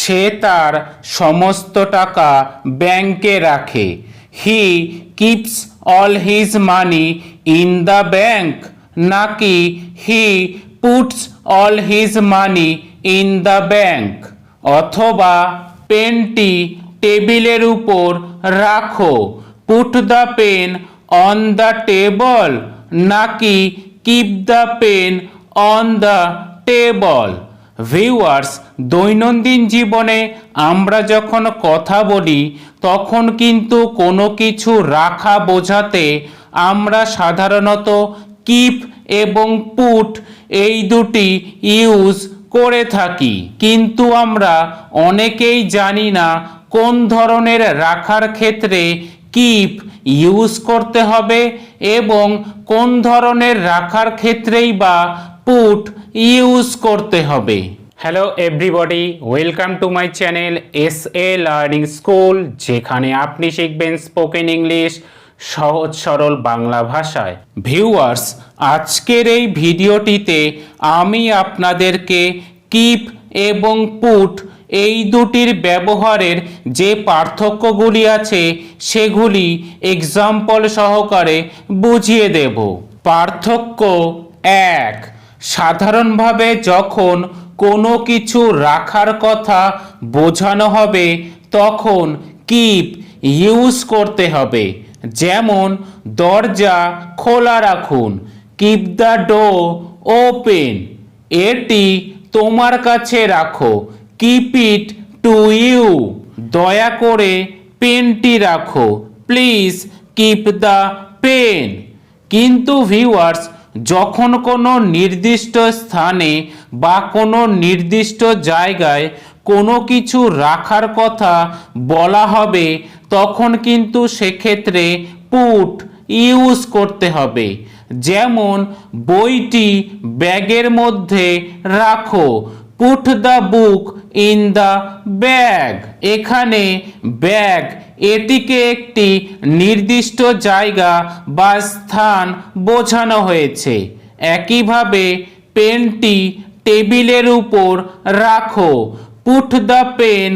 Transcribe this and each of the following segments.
সে তার সমস্ত টাকা ব্যাংকে রাখে। He keeps all his money in the bank, নাকি he puts all his money in the bank. অথবা পেনটি টেবিলের উপর রাখো, put the pen on the table, নাকি keep the pen on the table. Viewers, দৈনন্দিন জীবনে আমরা যখন কথা বলি তখন কিন্তু কোনো কিছু রাখা বোঝাতে আমরা সাধারণত কিপ এবং পুট এই দুটি ইউজ করে থাকি, কিন্তু আমরা অনেকেই জানি না কোন ধরনের রাখার ক্ষেত্রে কিপ ইউজ করতে হবে এবং কোন ধরনের রাখার ক্ষেত্রেই বা পুট ইউজ করতে হবে। Hello everybody, welcome to my channel SA learning school, যেখানে আপনি শিখবেন স্পোকেন ইংলিশ সহজ সরল বাংলা ভাষায়। ভিউয়ার্স, আজকের এই ভিডিওটিতে আমি আপনাদেরকে কিপ এবং পুট এই দুটির ব্যবহারের যে পার্থক্যগুলি আছে সেগুলি এক্সাম্পল সহকারে বুঝিয়ে দেব। পার্থক্য 1, সাধারণভাবে যখন কোনো কিছু রাখার কথা বোঝানো হবে তখন কিপ ইউজ করতে হবে। যেমন দরজা খোলা রাখুন, কিপ দ্য ডোর ওপেন। এটি তোমার কাছে রাখো, কিপ ইট টু ইউ। দয়া করে পেনটি রাখো, প্লিজ কিপ দ্য পেন। কিন্তু ভিউয়ার্স, যখন কোনো নির্দিষ্ট স্থানে বা কোনো নির্দিষ্ট জায়গায় কোনো কিছু রাখার কথা বলা হবে তখন কিন্তু সেক্ষেত্রে পুট ইউজ করতে হবে। যেমন বইটি ব্যাগের মধ্যে রাখো, put the book in the bag. এখানে ব্যাগ এটিকে একটি নির্দিষ্ট জায়গা বা স্থান বোঝানো হয়েছে। একইভাবে পেনটি টেবিলের উপর রাখো, put the pen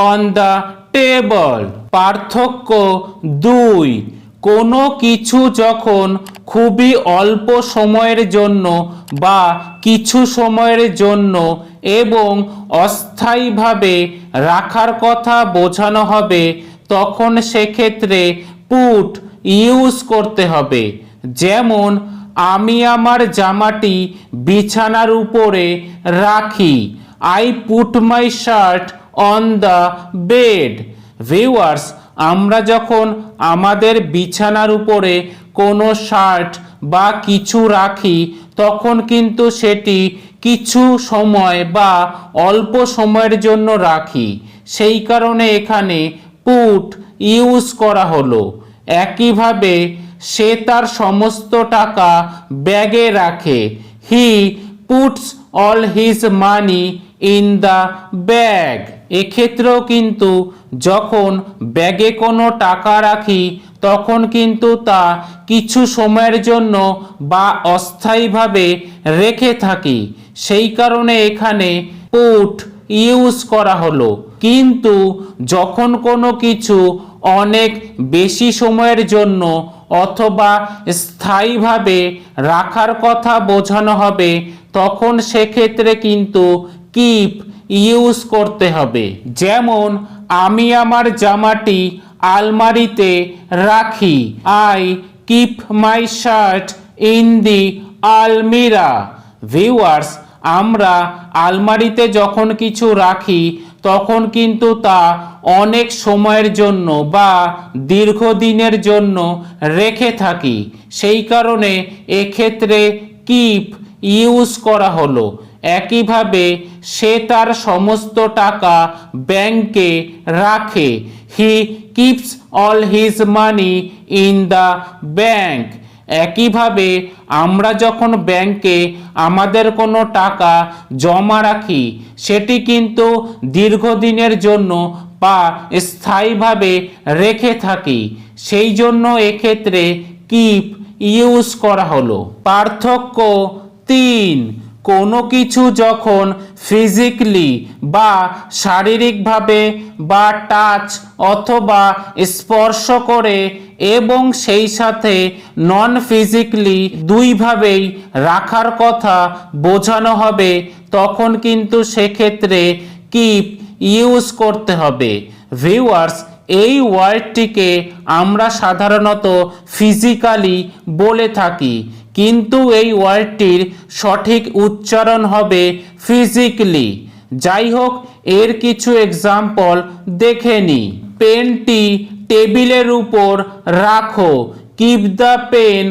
on the table. পার্থক্য 2, কোনো কিছু যখন খুবই অল্প সময়ের জন্য বা কিছু সময়ের জন্য এবং অস্থায়ীভাবে রাখার কথা বোঝানো হবে তখন সেক্ষেত্রে পুট ইউজ করতে হবে। যেমন আমি আমার জামাটি বিছানার উপরে রাখি, I put my shirt on the bed. Viewers, আমরা যখন আমাদের বিছানার উপরে কোনো শার্ট বা কিছু রাখি তখন কিন্তু সেটি কিছু সময় বা অল্প সময়ের জন্য রাখি, সেই কারণে এখানে পুট ইউজ করা হলো। একইভাবে সে তার সমস্ত টাকা ব্যাগে রাখে, হি puts all his money in the bag. এক্ষেত্রেও কিন্তু যখন ব্যাগে কোনো টাকা রাখি তখন কিন্তু তা কিছু সময়ের জন্য বা অস্থায়ীভাবে রেখে থাকি, সেই কারণে এখানে পুট ইউজ করা হলো। কিন্তু যখন কোনো কিছু অনেক বেশি সময়ের জন্য অথবা স্থায়ীভাবে রাখার কথা বোঝানো হবে তখন সেক্ষেত্রে কিন্তু কিপ ইউজ করতে হবে। যেমন আমি আমার জামাটি আলমারিতে রাখি, I keep my shirt in the almirah. Viewers, আমরা আলমারিতে যখন কিছু রাখি তখন কিন্তু তা অনেক সময়ের জন্য বা দীর্ঘদিনের জন্য রেখে থাকি, সেই কারণে এক্ষেত্রে কিপ ইউজ করা হলো। একইভাবে সে তার সমস্ত টাকা ব্যাংকে রাখে, he keeps all his money in the bank. একইভাবে আমরা যখন ব্যাংকে আমাদের কোনো টাকা জমা রাখি সেটি কিন্তু দীর্ঘদিনের জন্য বা স্থায়ীভাবে রেখে থাকি, সেই জন্য এক্ষেত্রে কিপ ইউজ করা হলো। পার্থক্য 3, কোনো কিছু যখন ফিজিক্যালি বা শারীরিকভাবে বা টাচ অথবা স্পর্শ করে এবং সেই সাথে নন ফিজিক্যালি দুইভাবেই রাখার কথা বোঝানো হবে তখন কিন্তু সেক্ষেত্রে কিপ ইউজ করতে হবে। ভিউয়ার্স, এই ওয়ার্ডটিকে আমরা সাধারণত ফিজিক্যালি বলে থাকি, কিন্তু এই ওয়ার্ডটির সঠিক উচ্চারণ হবে ফিজিক্যালি। যাই হোক, এর কিছু এক্সাম্পল দেখে নিই। পেনটি টেবিলের উপর রাখো, keep the pen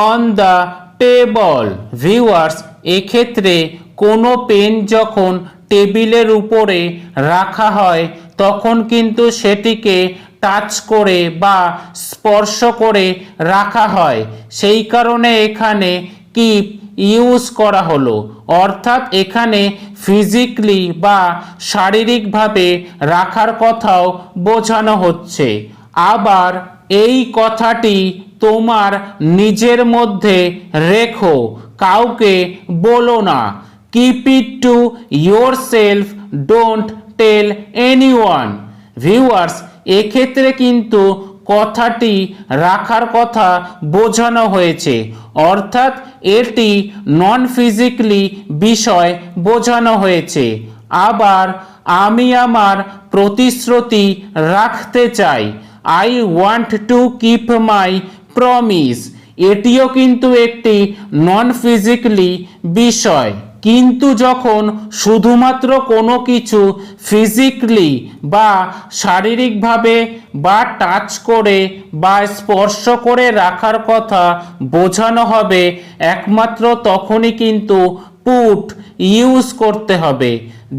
on the table. Viewers, এক্ষেত্রে কোনো পেন যখন টেবিলের উপরে রাখা হয় তখন কিন্তু সেটিকে টাচ করে বা স্পর্শ করে রাখা হয়, সেই কারণে এখানে কিপ ইউজ করা হলো, অর্থাৎ এখানে ফিজিক্যালি বা শারীরিকভাবে রাখার কথাও বোঝানো হচ্ছে। আবার এই কথাটি তোমার নিজের মধ্যে রেখো, কাউকে বলো না। Keep it to yourself, don't tell anyone. Viewers, এক্ষেত্রে কিন্তু কথাটি রাখার কথা বোঝানো হয়েছে, অর্থাৎ এটি নন ফিজিক্যালি বিষয় বোঝানো হয়েছে। আবার আমি আমার প্রতিশ্রুতি রাখতে চাই, I want to keep my promise. এটিও কিন্তু একটি নন ফিজিক্যালি বিষয়, কিন্তু যখন শুধুমাত্র কোনো কিছু ফিজিক্যালি বা শারীরিকভাবে বা টাচ করে বা স্পর্শ করে রাখার কথা বোঝানো হবে একমাত্র তখনই কিন্তু পুট ইউজ করতে হবে।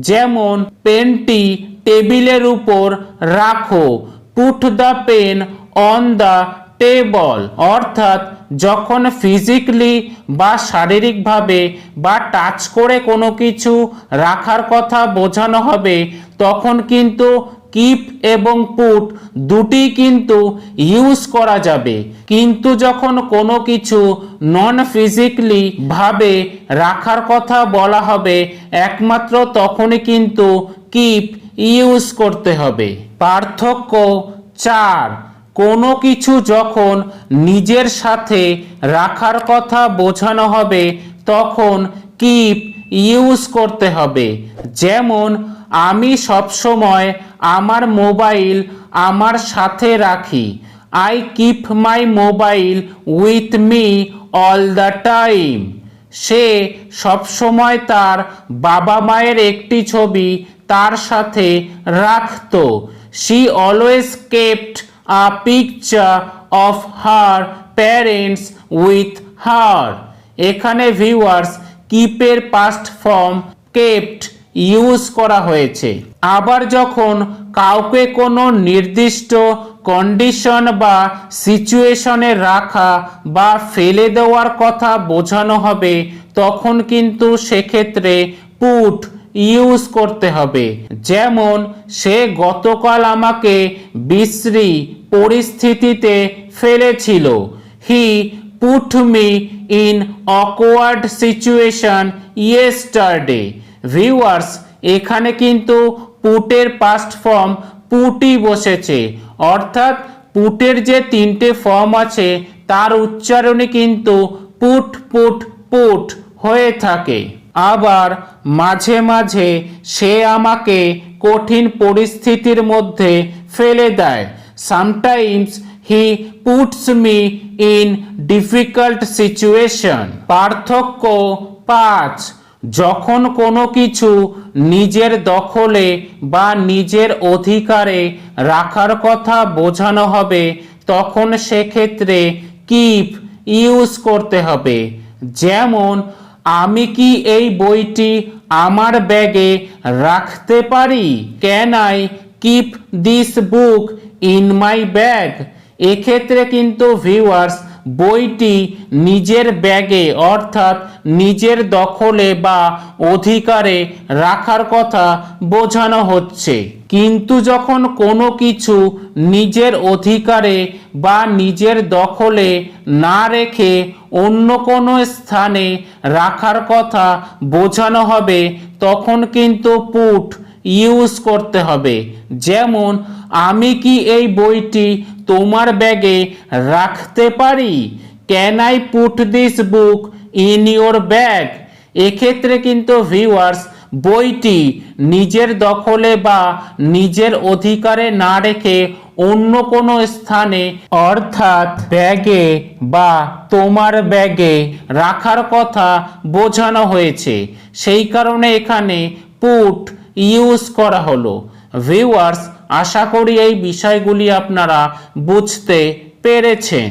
যেমন পেনটি টেবিলের উপর রাখো, put the pen on the table, অর্থাৎ যখন ফিজিক্যালি বা শারীরিকভাবে বা টাচ করে কোনো কিছু রাখার কথা বোঝানো হবে তখন কিন্তু কিপ এবং পুট দুটি কিন্তু ইউজ করা যাবে, কিন্তু যখন কোনো কিছু নন ফিজিক্যালি ভাবে রাখার কথা বলা হবে একমাত্র তখনই কিন্তু কিপ ইউজ করতে হবে। পার্থক্য 4, কোনো কিছু যখন নিজের সাথে রাখার কথা বোঝানো হবে তখন কিপ ইউজ করতে হবে। যেমন আমি সবসময় আমার মোবাইল আমার সাথে রাখি, I keep my mobile with me all the time. সে সবসময় তার বাবা মায়ের একটি ছবি তার সাথে রাখতো, she always kept a picture of her parents with her। এখানে ভিউয়ার্স কিপের পাস্ট ফর্ম কেপ্ট ইউজ করা হয়েছে। আবার যখন কাউকে কোনো নির্দিষ্ট কন্ডিশন বা সিচুয়েশনে রাখা বা ফেলে দেওয়ার কথা বোঝানো হবে তখন কিন্তু সেক্ষেত্রে পুট ইউজ করতে হবে। যেমন সে গতকাল আমাকে বিশ্রী পরিস্থিতিতে ফেলেছিল, he put me in awkward situation yesterday. Viewers, এখানে কিন্তু পুটের পাস্ট ফর্ম পুটই বসেছে, অর্থাৎ পুটের যে 3টে ফর্ম আছে তার উচ্চারণে কিন্তু পুট পুট পুট হয়ে থাকে। আবার মাঝে মাঝে সে আমাকে কঠিন পরিস্থিতির মধ্যে ফেলে দেয়, sometimes he puts me in difficult situation. পার্থক্য 5, যখন কোনো কিছু নিজের দখলে বা নিজের অধিকারে রাখার কথা বোঝানো হবে তখন সেক্ষেত্রে কিপ ইউজ করতে হবে। যেমন আমি কি এই বইটি আমার ব্যাগে রাখতে পারি, can I keep this book in my bag. এক্ষেত্রে কিন্তু ভিউয়ার্স বইটি নিজের ব্যাগে অর্থাৎ নিজের দখলে বা অধিকারে রাখার কথা বোঝানো হচ্ছে। কিন্তু যখন কোনো কিছু নিজের অধিকারে বা নিজের দখলে না রেখে অন্য কোনো স্থানে রাখার কথা বোঝানো হবে তখন কিন্তু পুট ইউজ করতে হবে। যেমন, আমি কি এই বইটি তোমার ব্যাগে রাখতে পারি? Can I put this book in your bag? এক্ষেত্রে কিন্তু ভিউয়ার্স বইটি নিজের দখলে বা নিজের অধিকারে না রেখে অন্য কোনো স্থানে অর্থাৎ ব্যাগে বা তোমার ব্যাগে রাখার কথা বোঝানো হয়েছে, সেই কারণে এখানে পুট ইউজ করা হলো। ভিউয়ার্স, আশা করি এই বিষয়গুলি আপনারা বুঝতে পেরেছেন।